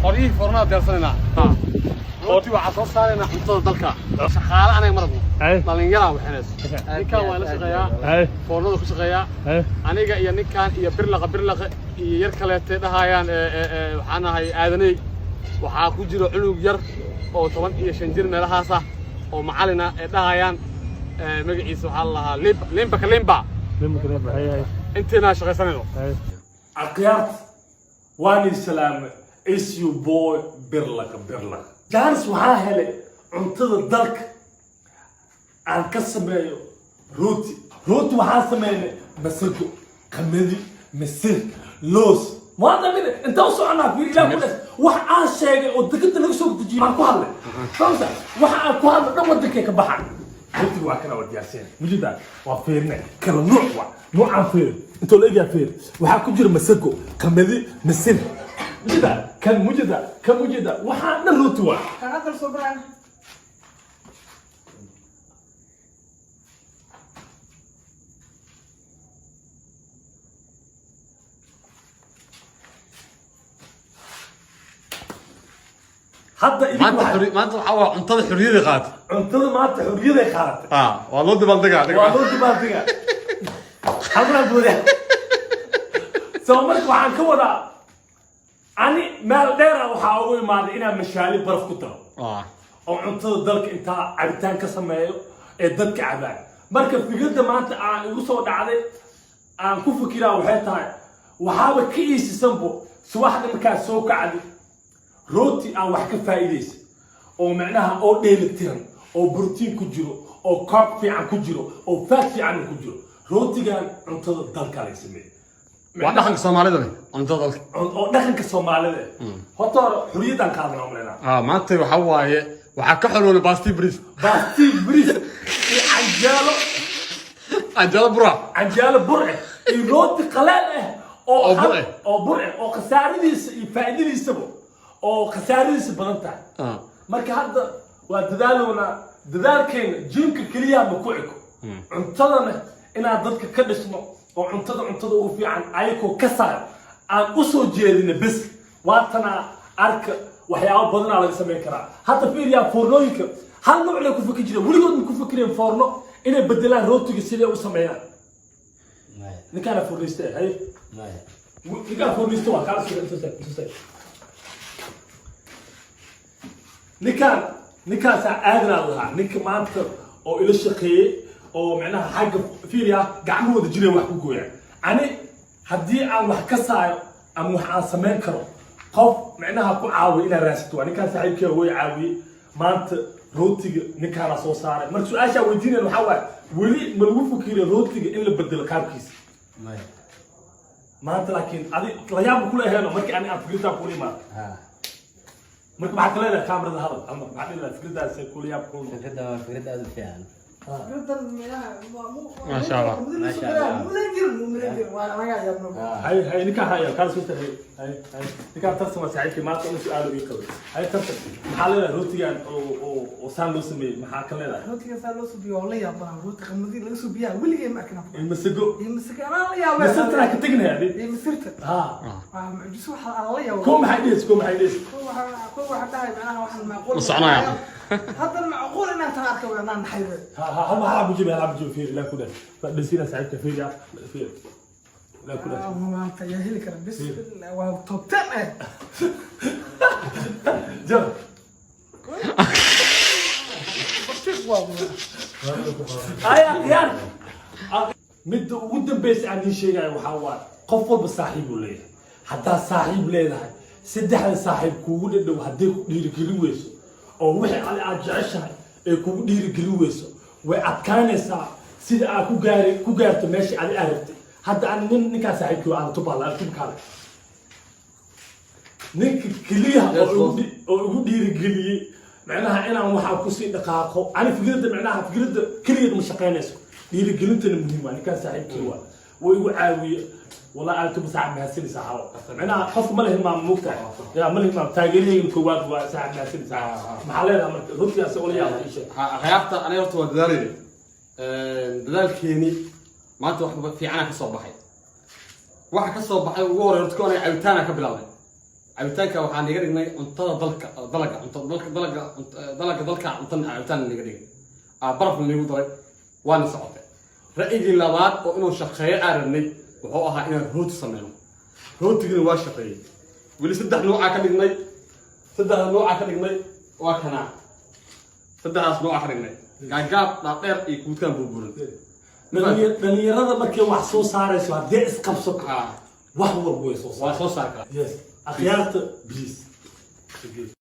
قريه فرنا ديرسنا روتي وعصا صارنا حنطه دلكا شقاله انا مرضنا دالين يلا وحناس ninkan waa la shaqeeyaa foornada ku shaqeeyaa aniga iyo ninkan iyo birlaqa iyo yar kale teedahayaan waxaan ahay aadanay waxa ku jiro cunug yar oo 15 jir meelahaas ah oo macalina ee dhahayaan magaciisa waxa la lahaa limba hay intina shaqeysanayo aqyaar waani salaam is you boy birlaqa jaaris waxa helay cuntada dalka aan ka sameeyo rooti waxaan sameeynay masago qamadi misir loos maanta mid inta u soconaa fiir ilaa ku dhas wax aan sheegay oo degada laga soo dejiyo aan ku hadlay sababta waxa aan ku hadlay dhan waddanka ka baxay rooti waa kana wadiyaaseen mujida waa fiirnay kala nooc aan fiir inta la egaa fiir waxa ku jira masago qamadi misir mujida waxa dhan rooti waa kana kala soo baraan hadda maanta waxa waa cuntada xuriyada qaat cuntada maanta xuriyada qaat waa loo dibaldega xabra buuda soo marka waxaan ka wadaa ani meel dheer waxa ugu imaaday inaan mashaali baraf ku daro oo cuntada dalka inta cabitaan ka sameeyo ee dadka cabaan marka fikrada maanta aan igu soo dhacday aan ku fikiraa waxay tahay waxaaba ka iisisanbo subaxda markaa soo kacday روتي أو وحكة فايدة أو معناها أو ديلكتين أو بروتين كجرو أو كارب في عن كجرو أو فات في عن كجرو روتي كان عنتظر الدلك على اسمه واحد دخل الصومالي ده عنتظر أو دخل كالصومالي ده هطار حرية عن كذا عمرنا ما أنت وحواي وحكحلو الباستي بريس عجالة برا الروتي قلالة أو برا أو خسارة فائدة يسبب oo qasaaridiisa badan tahay marka hadda waa dadaalkeena jimka kaliya ma ku eko cuntadana inaan dadka ka dhisno oo cuntada ugu fiican ayako ka saar aan u soo jeedina bas waatana arka waxyaabo badan laga sameyn karaa hadda fiiriya foornooyinka hal nooc la ku fikir jira weligood ku fikireen foorno inay bedelaan rootiga sidee u sameeyaan ninkaan foorniste hay ninkaan foorniste waa kala soo ninkaan aadna lahaa ninka maanta oo ila shaqeeyay oo macnaha xagga fiiriya gacmahooda jireen wax ku gooyaan ani haddii aan wax ka saayo ama wax aan samayn karo qof macnaha ku caawiyo inaan raasito waa ninkaan saaxiibkeeda way caawiyey maanta rootiga ninkaana soo saaray marka su-aashaa weydiinayna waxaa waaye weli ma lagu fikiriyo rootiga in la bedelo qaabkiisa maanta laakiin adi layaaba kula aheeno markii ani aan fikirtaa kula imaado marka maxaa kale leedahay kaamirada hadal ama maxaa leedahay fikradaas kula yaab kula fikrada aad u fiican ما شاء الله هاي نكاح هاي كان سويت هاي نكاح ترسم ساعتي ما تقول سؤال يقول هاي ترسم محل روتيان او سان لو سمي ما كان لا روتيان سان لو سبي والله يا بنا روتي خمدي لو سبيها ولي ما كان المسقو انا يا بنا مسرت لك تقني هذه مسرت معجز waxa الله يا كم حديث كم واحد هاي معناها واحد معقول صنعنا هذا معقول ان انت تركب وانا نحيد هلا بجيب فيه لا كده فدسينا ساعتها فيه لا كده ما انت يا هلك بس وطبطن جو يا مد ودن بيس عندي شيء وحوار قفل بصاحب ولا حتى صاحب ليلها سدح صاحب كود انه هديك دير كلويس او وحي على اجعشها ee kugu dhiiri gelin weyso way adkaanaysaa sida aad ku gaarto meeshii aad aragtay hadda aan ninkaa saaxiibkii aan tubaala tubkaale ninka keliya oo ugu dhiiri geliyey macnaha inaan waxaa kusii dhaqaaqo ani fikrada keliya ma shaqaynayso dhiiri gelintana muhiim waa ninkaa saaxiibkii waa way igu caawiye والله أنا تبي ساعد مهسلي ساعة أنا خف مله ما مقطع يا مله ما تاجرين كواد وساعد مهسلي ساعة محلنا رتي أسأل يا شيء غيرت أنا يرت ودلالي دلال كيني ما أنت واحد في عنا كصباحي واحد كصباحي وور يرتكون عيوتانا كبلاوي cabitaanka waxaan iga dhignay cuntada dalaga cuntada cabitaan iga dhigay baraf lagu daray waana socotay ra'yigii labaad oo inuu shaqeeyo arabnay wuxuu ahaa inaan rooti sameeyno rootigina waa shaqeeyay weli saddex nooc ka dhignay waa kana saddexdaas nooc ka dhignay gaagaab dhaadheer iyo kuudkaan burburan dhalinyarada markay wax soo saarayso haddii isqabso wax walba way soo saartaa waa soo saarkaa yes akhyaarta please